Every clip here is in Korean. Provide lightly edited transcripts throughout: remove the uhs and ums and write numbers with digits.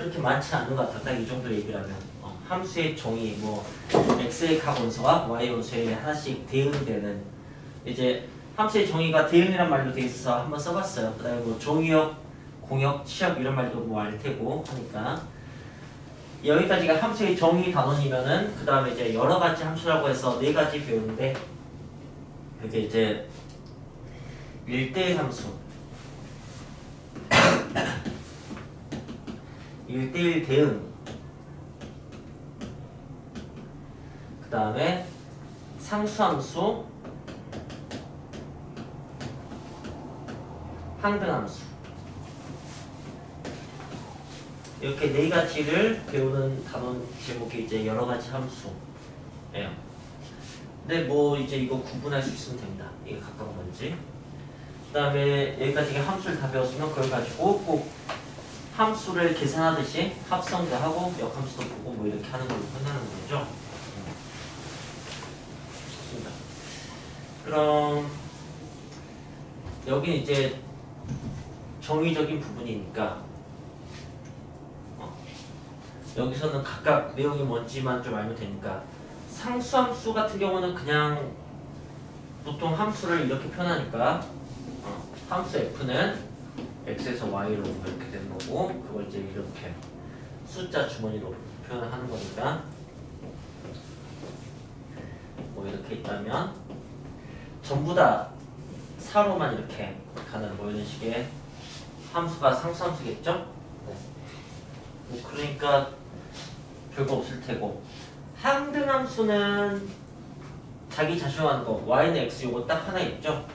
그렇게 많지 않은 것 같아. 딱 이 정도 얘기를 하면. 함수의 정의, 뭐 x의 각 원소와 y 원소에 하나씩 대응되는 이제 함수의 정의가 대응이란 말로 돼 있어서 한번 써봤어요. 그 다음에 뭐 종이역, 공역, 치역 이런 말도 뭐 알 테고 하니까 여기까지가 함수의 정의 단원이면은 그 다음에 이제 여러 가지 함수라고 해서 네 가지 배우는데 이게 이제 1대1 함수 1대1 대응 그 다음에 상수함수 항등함수 이렇게 네 가지를 배우는 단원 제목이 이제 여러 가지 함수예요. 근데 뭐 이제 이거 구분할 수 있으면 됩니다. 이게 가까운 건지. 그 다음에 여기까지 함수를 다 배웠으면 그걸 가지고 꼭 함수를 계산하듯이 합성도 하고 역함수도 보고 뭐 이렇게 하는 걸로 끝나는 거죠. 좋습니다. 그럼 여기는 이제 정의적인 부분이니까 여기서는 각각 내용이 뭔지만 좀 알면 되니까 상수함수 같은 경우는 그냥 보통 함수를 이렇게 표현하니까 함수 f는 x에서 y로 이렇게 되는 거고 그걸 이제 이렇게 숫자 주머니로 표현을 하는 거니까 뭐 이렇게 있다면 전부 다 4로만 이렇게 가는 뭐 이런 식의 함수가 상수함수겠죠? 네. 뭐 그러니까 별거 없을 테고 항등함수는 자기 자신하는 거 y는 x 요거 딱 하나 있죠?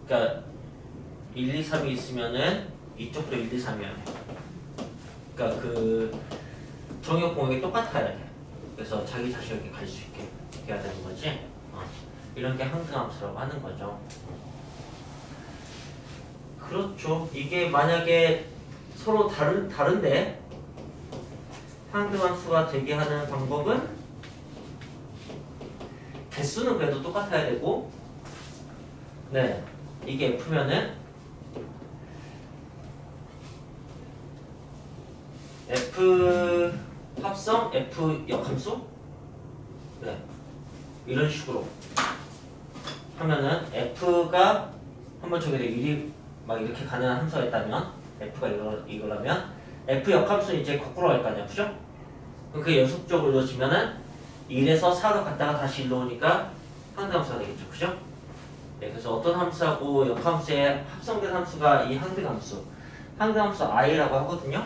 그러니까 1, 2, 3이 있으면은 이쪽도 1, 2, 3이어야 돼. 그러니까 그 정역 공역이 똑같아야 돼. 그래서 자기 자신에게 갈 수 있게 해야 되는 거지. 이런 게 항등함수라고 하는 거죠. 그렇죠. 이게 만약에 서로 다른데 항등함수가 되게 하는 방법은 개수는 그래도 똑같아야 되고 네 이게 F면은 F 합성 F 역함수 네 이런 식으로 하면은 F가 한번 저기에 1이 막 이렇게 가는 함수가 있다면 F가 이거라면 F 역함수는 이제 거꾸로 갈 거 아니야, 그죠? 그럼 그게 연속적으로 이루어지면은 1에서 4로 갔다가 다시 일로 오니까 항등함수가 되겠죠, 그죠? 네, 그래서 어떤 함수하고 역함수에 합성된 함수가 이 항등함수 i라고 하거든요.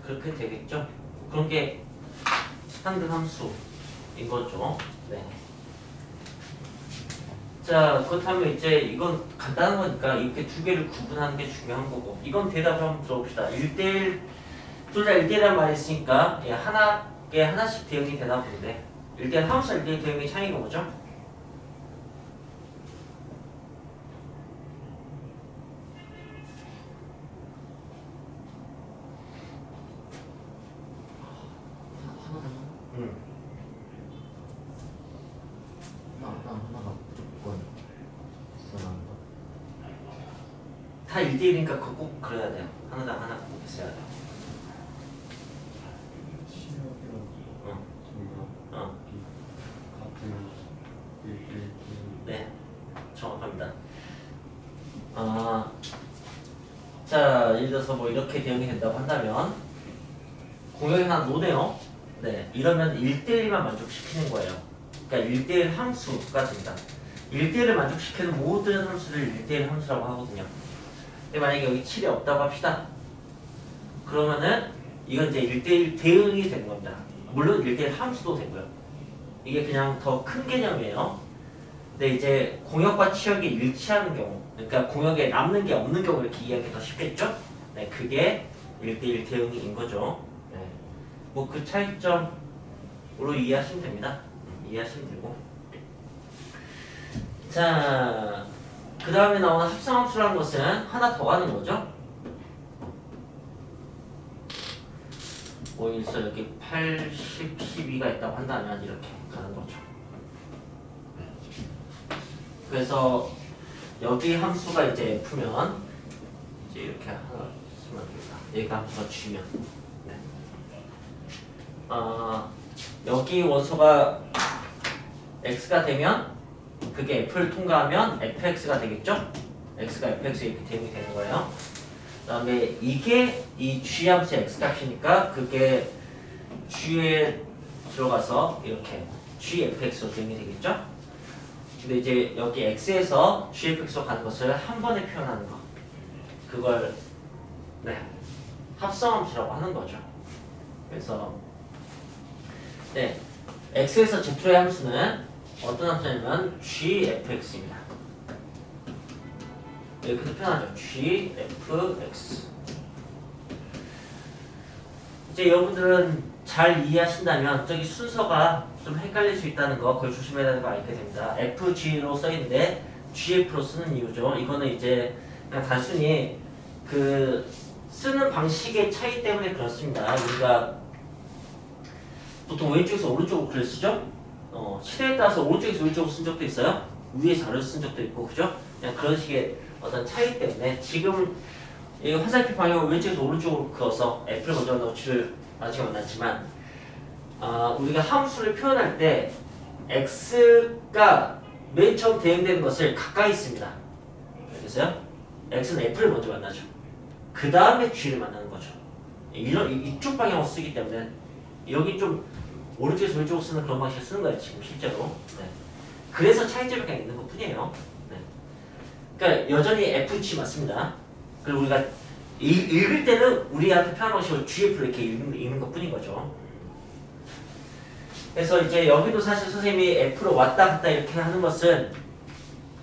그렇게 되겠죠. 그런 게 항등함수인 거죠. 네. 자, 그렇다면 이제 이건 간단한 거니까 이렇게 두 개를 구분하는 게 중요한 거고 이건 대답을 한번 들어봅시다. 1대1 둘 다 1대1이란 말이 있으니까 하나씩 대응이 되나 본데 1대1 함수와 1대1 대응의 차이가 뭐죠? 하나가 무조건 있어야 한다. 다 1대1이니까 그거 꼭 그래야 돼요. 하나 꼭 있어야 돼요. 네, 정확합니다. 자, 예를 들어서 뭐 이렇게 대응이 된다고 한다면 공역이 하나 노네요. 네, 이러면 1대1만 만족시키는 거예요. 그러니까 1대1 함수가 된다. 1대1을 만족시키는 모든 함수를 1대1 함수라고 하거든요. 근데 만약에 여기 7이 없다고 합시다. 그러면은 이건 이제 1대1 대응이 되는 겁니다. 물론 1대1 함수도 되고요. 이게 그냥 더 큰 개념이에요. 근데 이제 공역과 치역이 일치하는 경우, 그러니까 공역에 남는 게 없는 경우 이렇게 이해하기 더 쉽겠죠? 네, 그게 1대1 대응인 거죠. 네. 뭐 그 차이점으로 이해하시면 됩니다. 이해하시면 되고. 자, 그 다음에 나오는 합성함수라는 것은 하나 더 가는 거죠. 뭐 일서 여기 80, 12가 있다고 한다면 이렇게 가는 거죠. 그래서 여기 함수가 이제 F면 이제 이렇게 하나 쓰면 됩니다. 얘가 함수가 G면. 네. 여기 원소가 x가 되면 그게 f를 통과하면 fx가 되겠죠? x가 fx 이렇게 대응이 되는 거예요. 그 다음에 이게 이 g 함수의 x 값이니까 그게 g에 들어가서 이렇게 gfx로 대응이 되겠죠? 근데 이제 여기 x에서 gfx로 가는 것을 한 번에 표현하는 거, 그걸 네 합성함수라고 하는 거죠. 그래서 네 x에서 z의 함수는 어떤 함수냐면 gfx입니다. 이렇게도 표현하죠. gfx. 이제 여러분들은 잘 이해하신다면 저기 순서가 좀 헷갈릴 수 있다는 거, 그걸 조심해야 되는 거 알게 됩니다. fg로 써있는데 gf로 쓰는 이유죠. 이거는 이제 그냥 단순히 그 쓰는 방식의 차이 때문에 그렇습니다. 우리가 보통 왼쪽에서 오른쪽으로 글을 쓰죠? 시대에 따라서 오른쪽에서 왼쪽으로 쓴 적도 있어요. 위에서 아래로 쓴 적도 있고, 그죠? 그냥 그런 식의 어떤 차이 때문에 지금 이 화살표 방향을 왼쪽에서 오른쪽으로 그어서 F를 먼저 넣고 G를 나중에 만났지만, 우리가 함수를 표현할 때 X가 맨 처음 대응되는 것을 가까이 씁니다. 알겠어요? X는 F를 먼저 만나죠. 그 다음에 G를 만나는 거죠. 이쪽 방향으로 쓰기 때문에 여기 좀 오른쪽에서 왼쪽으로 쓰는 그런 방식을 쓰는 거예요, 지금 실제로. 네. 그래서 차이점이 그냥 있는 것 뿐이에요. 네. 그러니까 여전히 FG 맞습니다. 그리고 우리가 읽을 때는 우리한테 편한 방식으로 GF를 이렇게 읽는 것 뿐인 거죠. 그래서 이제 여기도 사실 선생님이 F로 왔다 갔다 이렇게 하는 것은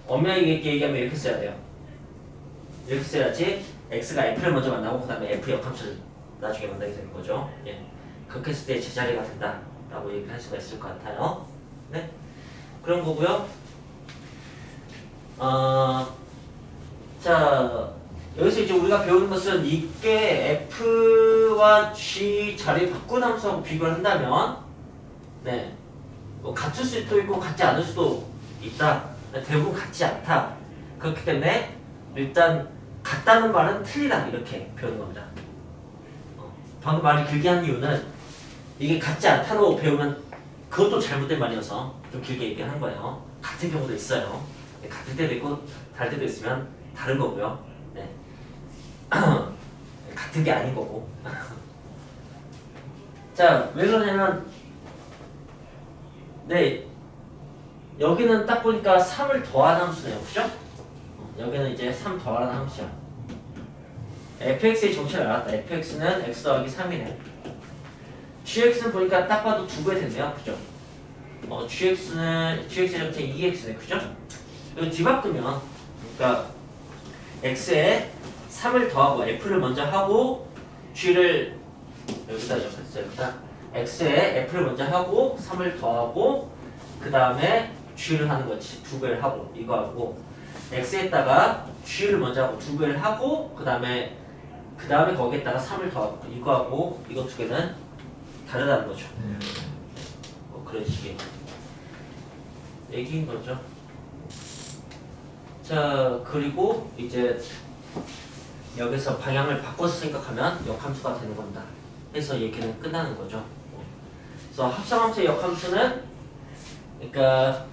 엄밀하게 얘기하면 이렇게 써야 돼요. 이렇게 써야지 X가 F를 먼저 만나고 그 다음에 F 역함수를 나중에 만나게 되는 거죠. 예. 그렇게 했을 때 제자리가 된다 라고 얘기를 할 수가 있을 것 같아요. 네? 그런 거고요. 자, 여기서 이제 우리가 배우는 것은 이게 F와 G 자리 바꾼 함수하고 비교를 한다면, 네, 뭐 같을 수도 있고 같지 않을 수도 있다. 대부분 같지 않다. 그렇기 때문에 일단 같다는 말은 틀리다 이렇게 배우는 겁니다. 방금 말을 길게 한 이유는 이게 같지 않다로 배우면 그것도 잘못된 말이어서 좀 길게 얘기한 거예요. 같은 경우도 있어요. 같을 때도 있고 다를 때도 있으면 다른 거고요. 네. 같은 게 아닌 거고. 자, 왜 그러냐면 네, 여기는 딱 보니까 3을 더하는 함수네요. 그죠? 여기는 이제 3 더하는 함수야. fx의 정체를 알았다. fx는 x 더하기 3이네. gx는 보니까 딱 봐도 2배 됐네요. 그죠? gx의 정체 2x네. 그죠? 이거 뒤바꾸면, 그러니까 x에 3을 더하고 f를 먼저 하고 g를 여기다 적었어요. 일단 x에 f를 먼저 하고 3을 더하고 그 다음에 g를 하는 거지. 2배를 하고 이거 하고, x에다가 g를 먼저 하고 2배를 하고 그 다음에 거기에다가 3을 더하고 이거 하고 이거 두 개는 다르다는 거죠. 뭐 그런 식의 얘기인 거죠. 자, 그리고 이제 여기서 방향을 바꿔서 생각하면 역함수가 되는 겁니다. 해서 얘기는 끝나는 거죠. 그래서 합성함수의 역함수는, 그러니까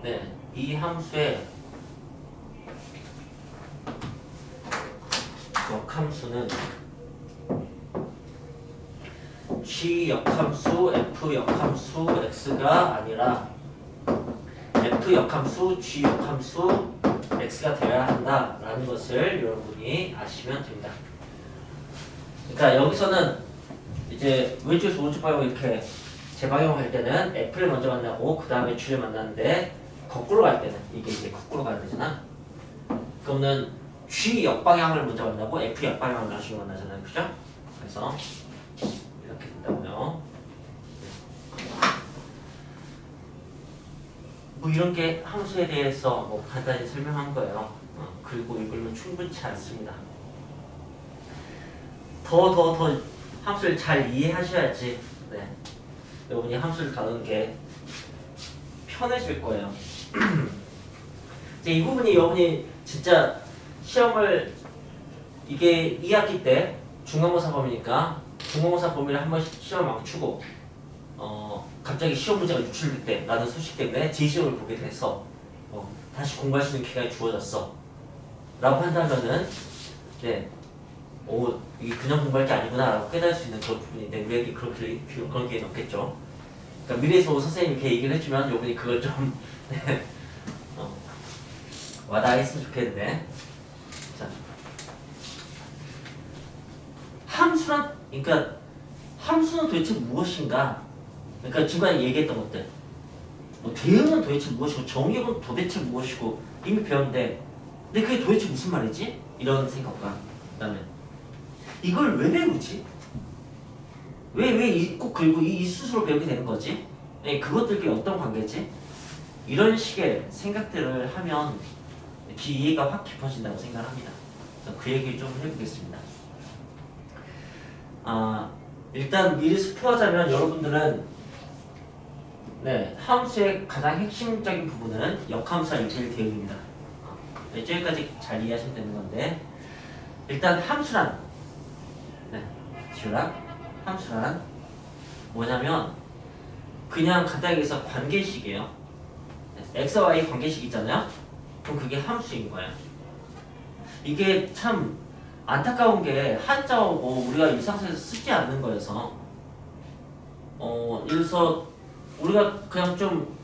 네, 이 함수의 역함수는 G 역함수, F 역함수, X가 아니라 F 역함수, G 역함수, X가 되어야 한다라는 것을 여러분이 아시면 됩니다. 그러니까 여기서는 이제 왼쪽에서 오른쪽 방향으로 이렇게 재방향할 때는 F를 먼저 만나고 그 다음에 G를 만나는데, 거꾸로 갈 때는 이게 이제 거꾸로 가야 되잖아. 그러면 G 역방향을 먼저 만나고 F 역방향을 나중에 만나잖아요. 그죠? 그래서 이렇게 된다고요. 뭐 이런 게 함수에 대해서 뭐 간단히 설명한 거예요. 그리고 이걸로 충분치 않습니다. 더 함수를 잘 이해하셔야지, 네, 여러분이 함수를 다루는 게 편해질 거예요. 이제 이 부분이 여러분이 진짜 시험을 이게 2학기 때 중간고사 범위니까 중간고사 범위를 한 번씩 시험을 맞추고 갑자기 시험 문제가 유출될 때 라는 소식 때문에 재시험을 보게 돼서 다시 공부할 수 있는 기간이 주어졌어 라고 한다면은 네, 이게 그냥 공부할 게 아니구나 라고 깨달을 수 있는 그런 부분인데 우리에게 그런 기회는 없겠죠. 그러니까 미래에서 선생님이 이렇게 얘기를 해주면 요분이 그걸 좀 네, 와닿았으면 좋겠는데. 자, 함수란, 그러니까 함수는 도대체 무엇인가? 그러니까 중간에 얘기했던 것들. 뭐 대응은 도대체 무엇이고 정의역은 도대체 무엇이고 이미 배웠는데, 근데 그게 도대체 무슨 말이지? 이런 생각과 그다음에 이걸 왜 배우지? 꼭 그리고 이 수술을 배우게 되는 거지? 그것들끼리 어떤 관계지? 이런 식의 생각들을 하면 이해가 확 깊어진다고 생각합니다. 그 얘기를 좀 해보겠습니다. 일단 미리 스포하자면 여러분들은 네, 함수의 가장 핵심적인 부분은 역함수와 일대일 대응입니다. 여기까지 잘 이해하시면 되는 건데 일단 함수란 함수란 뭐냐면 그냥 간단하게 해서 관계식이에요. x와 y 관계식 있잖아요. 그럼 그게 함수인 거예요. 이게 참 안타까운 게 한자어고 우리가 일상생활에서 쓰지 않는 거여서 예를 들어서 우리가 그냥 좀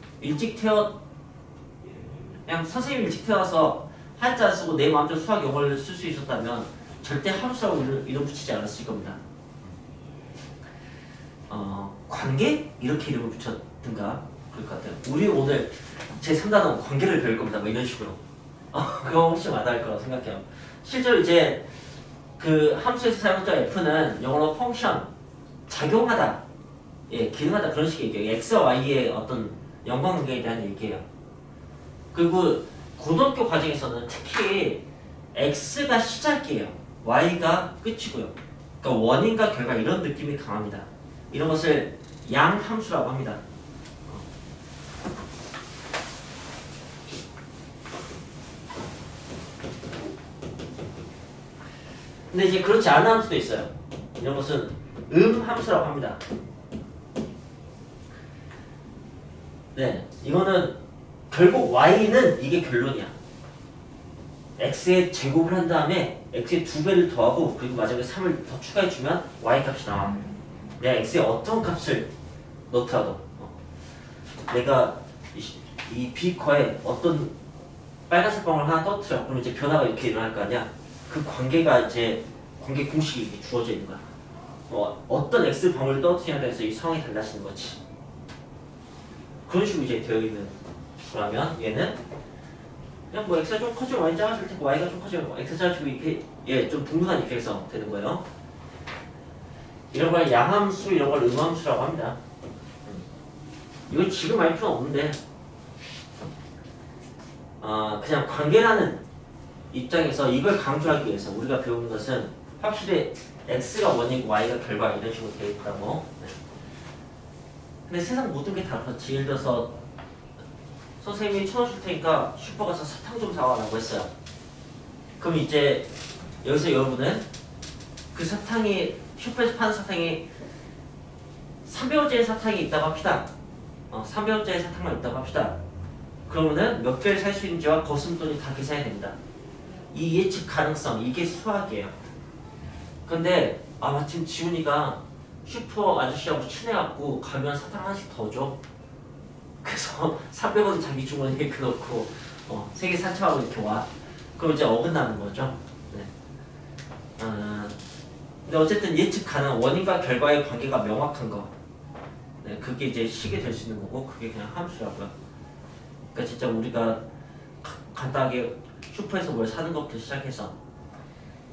그냥 선생님이 일찍 태어나서 한자 쓰고 내 마음대로 수학 영어를 쓸 수 있었다면 절대 함수라고 이름 붙이지 않았을 겁니다. 관계? 이렇게 이름을 붙였든가 그럴 것 같아요. 우리 오늘 제 3단원 관계를 배울 겁니다. 뭐 이런 식으로. 그거 훨씬 와닿을 거라고 생각해요. 실제로 이제 그 함수에서 사용했던 F는 영어로 펑션, 작용하다, 기능하다 그런 식의 얘기예요. X와 Y의 어떤 연관관계에 대한 얘기예요. 그리고 고등학교 과정에서는 특히 X가 시작이에요. Y가 끝이고요. 그러니까 원인과 결과 이런 느낌이 강합니다. 이런 것을 양함수라고 합니다. 근데 이제 그렇지 않은 함수도 있어요. 이런 것은 함수라고 합니다. 네, 이거는 결국 y는 이게 결론이야. x의 제곱을 한 다음에 x의 2배를 더하고 그리고 마지막에 3을 더 추가해주면 y 값이 나와. 내가 x의 어떤 값을 넣더라도 내가 이 비커에 어떤 빨간색 방울 하나 떠뜨려. 그럼 이제 변화가 이렇게 일어날 거 아니야. 그 관계가 이제 관계 공식이 이렇게 주어져 있는 거야. 어떤 x 방울을 떠뜨리냐에 따라서 이 상황이 달라지는 거지. 그런 식으로 이제 되어 있는 거라면 얘는 그냥 뭐 x가 좀 커지면 y 작아질 테고 y가 좀 커지면 x 작아지고 이렇게 좀 분분한 이렇게 해서 되는 거예요. 이런 걸 양함수 이런 걸 음함수라고 합니다. 이건 지금 알 필요는 없는데 그냥 관계라는 입장에서 이걸 강조하기 위해서 우리가 배우는 것은 확실히 x가 원이고 y가 결과 이런 식으로 되어 있다고. 근데 세상 모든 게 다 그렇지. 예를 들어서 선생님이 1,000원 줄 테니까 슈퍼 가서 사탕 좀 사와 라고 했어요. 그럼 이제 여기서 여러분은 그 사탕이 슈퍼에서 파는 사탕이 300원짜리 사탕이 있다고 합시다. 300원짜리 사탕만 있다고 합시다. 그러면은 몇 개를 살 수 있는지와 거슴돈이 다 계산이 됩니다. 이 예측 가능성, 이게 수학이에요. 근데 마침 지훈이가 슈퍼 아저씨하고 친해갖고 가면 사탕 하나씩 더 줘. 그래서 300원 자기 주머니에 이렇게 넣고 3개 산책하고 이렇게 와. 그럼 이제 어긋나는 거죠. 네. 근데 어쨌든 예측 가능, 원인과 결과의 관계가 명확한 거. 네, 그게 이제 식이 될 수 있는 거고 그게 그냥 함수라고요. 그러니까 진짜 우리가 간단하게 슈퍼에서 뭘 사는 것부터 시작해서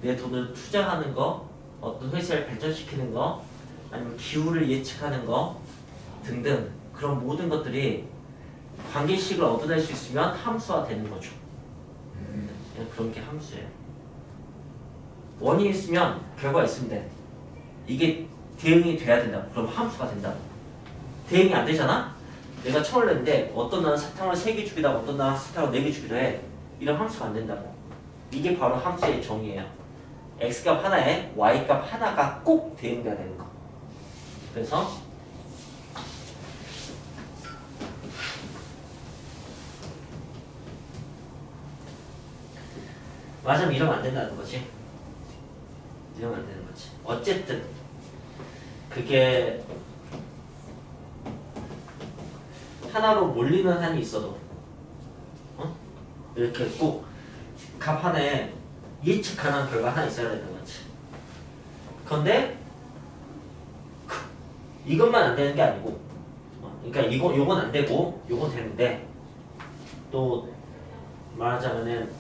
내 돈을 투자하는 거, 어떤 회사를 발전시키는 거, 아니면 기후를 예측하는 거 등등 그런 모든 것들이 관계식을 얻어낼 수 있으면 함수화 되는 거죠. 그런 게 함수예요. 원인이 있으면 결과가 있으면 돼. 이게 대응이 돼야 된다. 그럼 함수가 된다. 대응이 안 되잖아? 내가 1,000원을 냈는데 어떤 나는 사탕을 3개 주기도 하고 어떤 나는 사탕을 4개 주기도 해. 이런 함수가 안 된다고. 이게 바로 함수의 정의예요. x값 하나에 y값 하나가 꼭 대응돼야 되는 거. 그래서 맞으면 이러면 안 된다는 거지. 이러면 안 되는 거지. 어쨌든 그게 하나로 몰리는 한이 있어도 이렇게 꼭 값 하나에 예측 가능한 결과 하나 있어야 되는 거지. 그런데 이것만 안 되는 게 아니고, 그러니까 요건 안 되고 요건 되는데, 또 말하자면은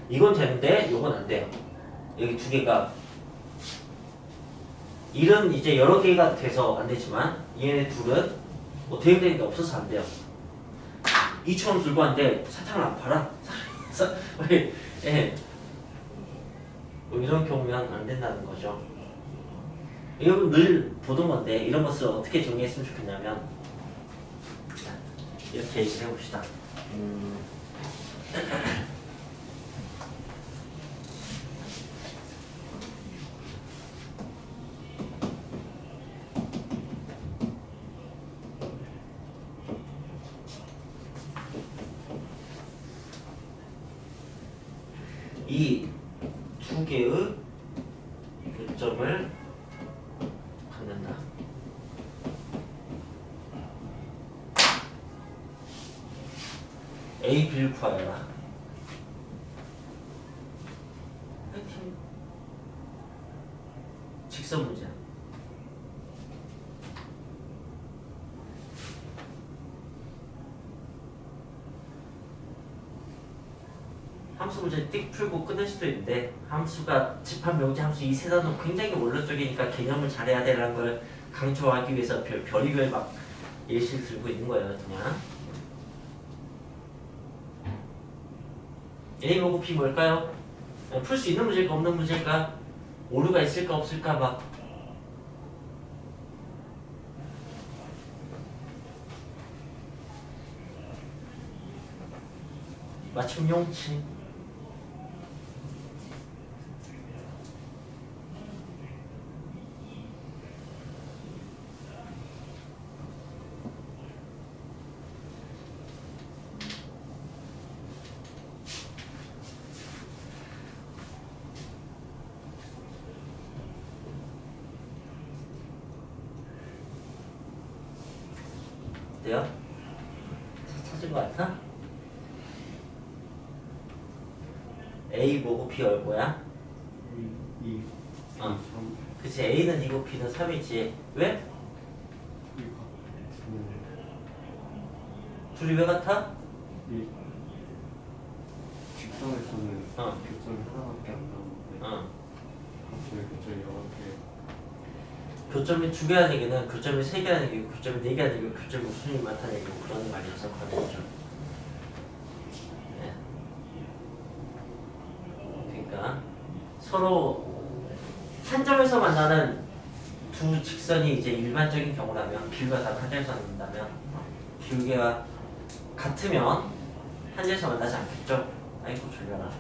이건 되는데 요건 안 돼요. 여기 두 개가 일은 이제 여러 개가 돼서 안 되지만 얘네 둘은 뭐 대응되는 게 없어서 안 돼요. 이처럼 들고 왔는데 사탕을 안 팔아? 예. 뭐 이런 경우면 안 된다는 거죠. 이건 늘 보던 건데 이런 것을 어떻게 정리했으면 좋겠냐면 이렇게 얘기를 해봅시다. 이 두 개의 교점을 갖는다. A, B를 구하여라. 하여튼 직선 문제야. 함수 문제 띡 풀고 끝낼 수도 있는데 함수가 집합 명제 함수 이 세 단어 굉장히 원론적이니까 개념을 잘해야 되라는 걸 강조하기 위해서 별의별 막 예시를 들고 있는 거예요. 그냥 A 뭐고 B 뭘까요? 풀 수 있는 문제일까 없는 문제일까? 오류가 있을까 없을까 막 맞춤 용치. 어때요? 찾은 거 같아? A 뭐고 B 얼마야? 2, 어. 그치 A는 2고 B는 3이지. 왜? 둘이 왜 같아? 직선에서는 어. 교점이 하나밖에 안 나오는데 갑자기 교점이 여러 개. 교점이 두 개라는 얘기는 교점이 세 개라는 얘기고 교점이 네 개라는 얘기고 교점이 무수히 많다는 얘기고 그런 말이어서 그런 거죠. 네. 그러니까 서로 한 점에서 만나는 두 직선이 이제 일반적인 경우라면 기울기가 다 한 점에서 만난다면 기울기가 같으면 한 점에서 만나지 않겠죠? 아이고 졸려라.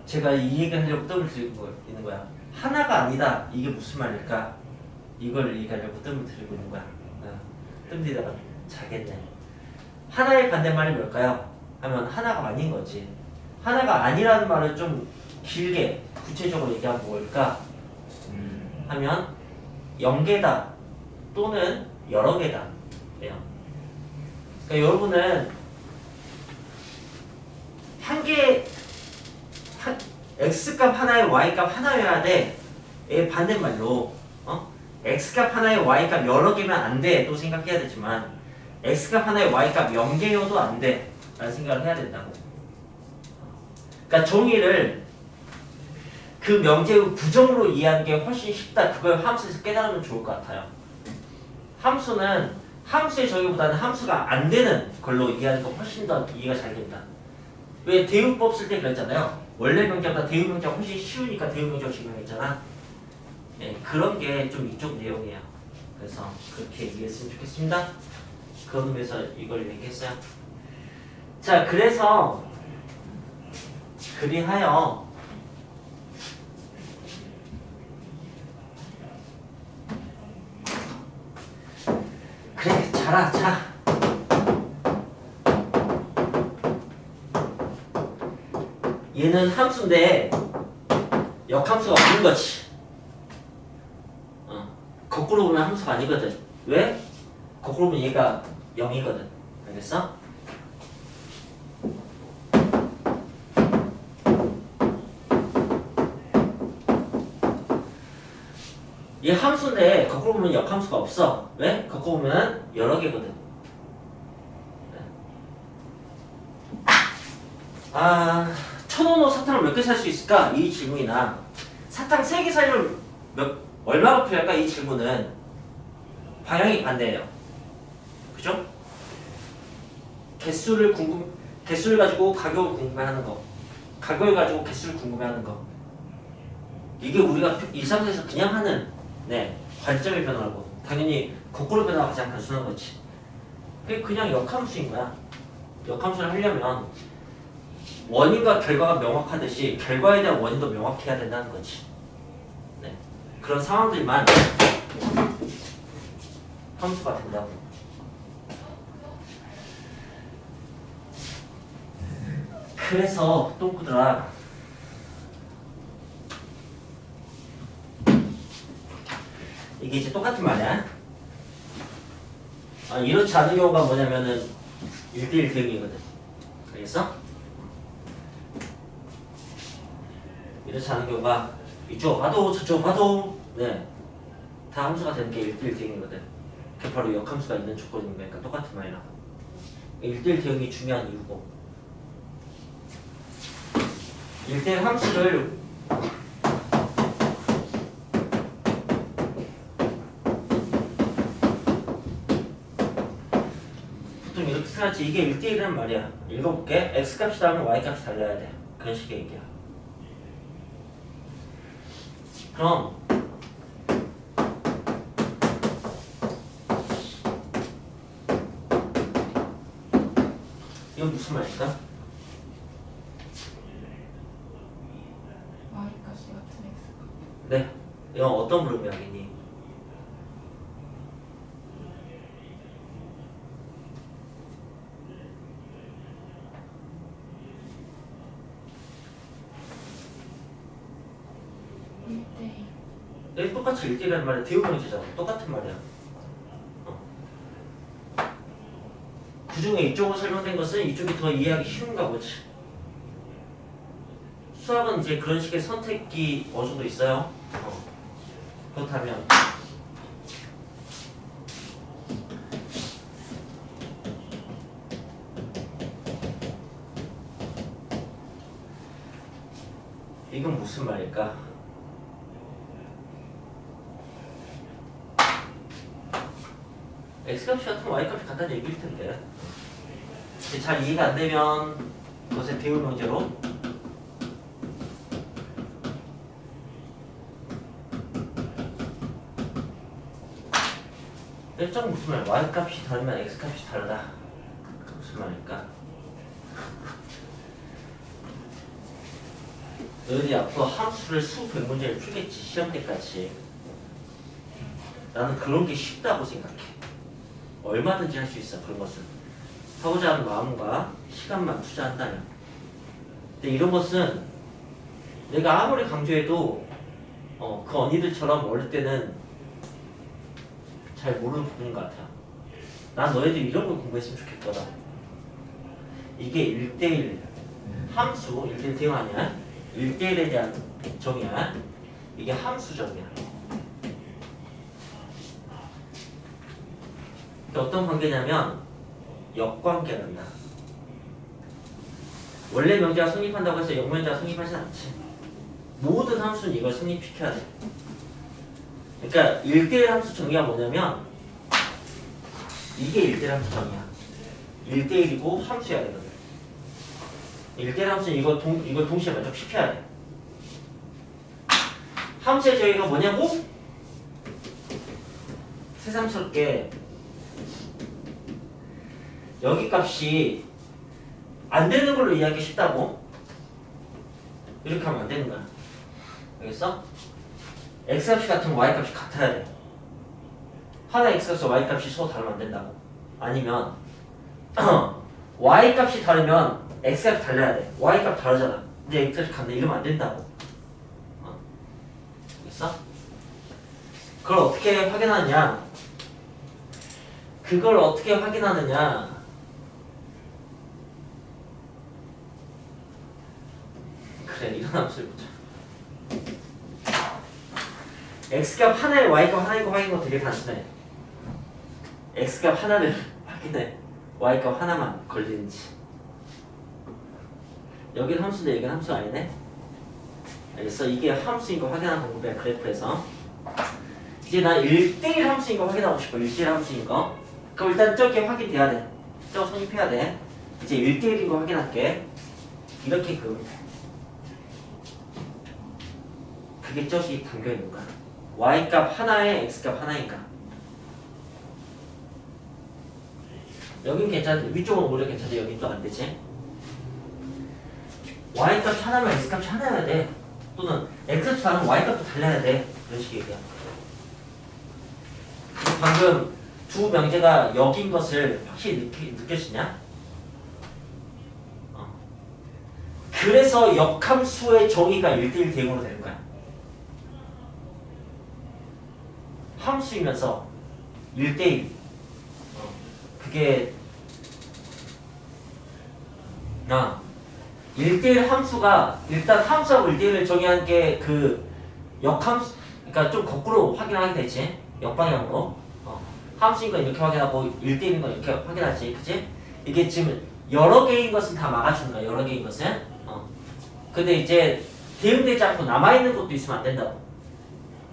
제가 이 얘기를 하려고 뜸을 들이고 있는 거야. 하나가 아니다. 이게 무슨 말일까? 이걸 얘기하려고 뜸을 들이고 있는 거야. 뜸 들이다가 자겠네. 하나의 반대말이 뭘까요? 하면 하나가 아닌 거지. 하나가 아니라는 말을 좀 길게 구체적으로 얘기하면 뭘까? 하면 0개다 또는 여러 개다. 그러니까 여러분은 한 개 x값 하나에 y값 하나여야 돼. 반대말로 x값 하나에 y값 여러 개면 안 돼. 또 생각해야 되지만 x값 하나에 y값 0개여도 안 돼. 라는 생각을 해야 된다고. 그러니까 정의를 그 명제의 구정으로 이해하는 게 훨씬 쉽다. 그걸 함수에서 깨달으면 좋을 것 같아요. 함수는 함수의 정의보다는 함수가 안 되는 걸로 이해하는 거 훨씬 더 이해가 잘 된다. 왜 대응법 쓸 때 그랬잖아요. 원래 명제보다 대응 명제가 훨씬 쉬우니까 대응 명제로 증명했잖아. 네, 그런 게 좀 이쪽 내용이에요. 그래서 그렇게 얘기했으면 좋겠습니다. 그런 의미에서 이걸 얘기했어요. 자, 그래서 그리하여 그래, 자라, 자. 얘는 함수인데 역함수가 없는 거지. 거꾸로 보면 함수가 아니거든. 왜? 거꾸로 보면 얘가 0이거든. 알겠어? 얘 함수인데 거꾸로 보면 역함수가 없어. 왜? 거꾸로 보면 여러 개거든. 아, 1,000원으로 사탕을 몇 개 살 수 있을까? 이 질문이나 사탕 3개 사려면 얼마가 필요할까? 이 질문은 방향이 반대예요. 그죠? 개수를 가지고 가격을 궁금해하는 거, 가격을 가지고 개수를 궁금해하는 거. 이게 우리가 일상에서 그냥 하는 관점의 변화고, 당연히 거꾸로 변화가 가장 단순한 거지. 그게 그냥 역함수인 거야. 역함수를 하려면 원인과 결과가 명확하듯이 결과에 대한 원인도 명확해야 된다는 거지. 그런 상황들만 함수가 된다고. 그래서 똥꾸들아, 이게 이제 똑같은 말이야. 이렇지 않은 경우가 뭐냐면은 1대1 대응이거든. 알겠어? 이렇지 않은 경우가 이쪽 봐도 저쪽 봐도 다 함수가 되는 게 1대1 대응이거든. 그게 바로 역함수가 있는 조건인 거니까 똑같은 말이라. 1대1 대응이 중요한 이유고, 1대1 함수를 보통 이렇게 생각하지. 이게 1대1이란 말이야. 읽어볼게. x값이 다르면 y값이 달라야 돼. 그런 식의 얘기야. 그럼 이건 무슨 말일까? y값이 같은 x값. 네, 이건 어떤 물음이 하겠니? 똑같이 1대1이라는 말이야. 대우명제잖아. 똑같은 말이야. 그 중에 이쪽으로 설명된 것은 이쪽이 더 이해하기 쉬운가 보지. 수학은 이제 그런 식의 선택이 어느 정도 있어요. 그렇다면 이건 무슨 말일까? x값이 같으면 y값이 같다는 얘기일 텐데, 잘 이해가 안 되면 그것의 대우 명제로 일정 무슨 말? y값이 다르면 x값이 다르다. 무슨 말일까? 너희들이 앞으로 함수를 수백 문제를 풀겠지, 시험 때까지. 나는 그런 게 쉽다고 생각해. 얼마든지 할 수 있어, 그런 것은. 하고자 하는 마음과 시간만 투자한다면. 근데 이런 것은 내가 아무리 강조해도 그 언니들처럼 어릴 때는 잘 모르는 부분인 것 같아요. 난 너희들이 이런 걸 공부했으면 좋겠거든. 이게 1대1 함수, 1대1 대응 아니야? 1대1에 대한 정의야. 이게 함수정이야. 어떤 관계냐면 역관계란다. 원래 명제가 성립한다고 해서 역명제가 성립하지 않지. 모든 함수는 이걸 성립시켜야 돼. 그러니까 1대1 함수 정의가 뭐냐면 이게 1대1 함수 정의야. 1대1이고 함수여야 되거든. 1대1 함수는 이걸 동시에 만족시켜야 돼. 함수의 정의가 뭐냐고? 새삼스럽게 여기 값이 안 되는 걸로 이해하기 쉽다고? 이렇게 하면 안 되는 거야. 알겠어? x값이 같으면 y값이 같아야 돼. 하나 x값과 y값이 서로 다르면 안 된다고. 아니면 y값이 다르면 x값이 달라야 돼. y값 다르잖아. 근데 x값이 같네. 이러면 안 된다고. 알겠어? 그걸 어떻게 확인하느냐? 그걸 어떻게 확인하느냐? 그래, 이런 함수를 보자. x값 하나에 y값 하나인 거 확인한 거 되게 단순해. x값 하나를 확인해. y값 하나만 걸리는지. 여긴 함수인데 여긴 함수 아니네? 알겠어? 이게 함수인 거 확인하는 방법이야, 그래프에서. 이제 나 1대1 함수인 거 확인하고 싶어. 1대1 함수인 거. 그럼 일단 저기 확인돼야 돼. 저거 성립해야 돼. 이제 1대1인 거 확인할게. 이렇게끔. 그게 저기 담겨있는 거야. y값 하나에 x값 하나인가. 여긴 괜찮은데 위쪽은 오히려 괜찮은데 여긴 또 안 되지. y값이 하나면 x값이 하나여야 돼. 또는 x값이 다르면 y값도 달라야 돼. 그런 식이야. 방금 두 명제가 역인 것을 확실히 느껴지냐? 그래서 역함수의 정의가 1대1 대응으로 되는 거야. 함수이면서 1대1. 그게 1대1 함수가 일단 함수하고 1대1을 정의한 게 그 역함수, 그러니까 좀 거꾸로 확인하게 되지. 역방향으로. 함수인 건 이렇게 확인하고 1대1인 건 이렇게 확인하지. 그치? 이게 지금 여러 개인 것은 다 막아주는 거야. 여러 개인 것은. 근데 이제 대응되지 않고 남아있는 것도 있으면 안 된다고.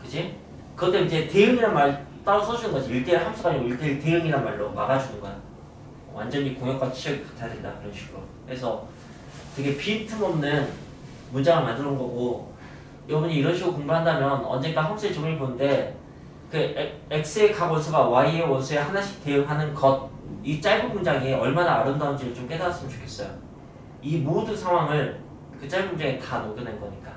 그치? 그것 때문에 이제 대응이란 말 따로 써주는 거지. 1대1 함수가 아니고 1대1 대응이란 말로 막아주는 거야. 완전히 공역과 치역이 같아야 된다. 그런 식으로. 그래서 되게 빈틈없는 문장을 만들어 온 거고, 여러분이 이런 식으로 공부한다면 언젠가 함수의 정의를 보는데 그 x의 각 원수가 y의 원수에 하나씩 대응하는 것, 이 짧은 문장이 얼마나 아름다운지를 좀 깨달았으면 좋겠어요. 이 모든 상황을 그 짧은 문장에 다 녹여낸 거니까.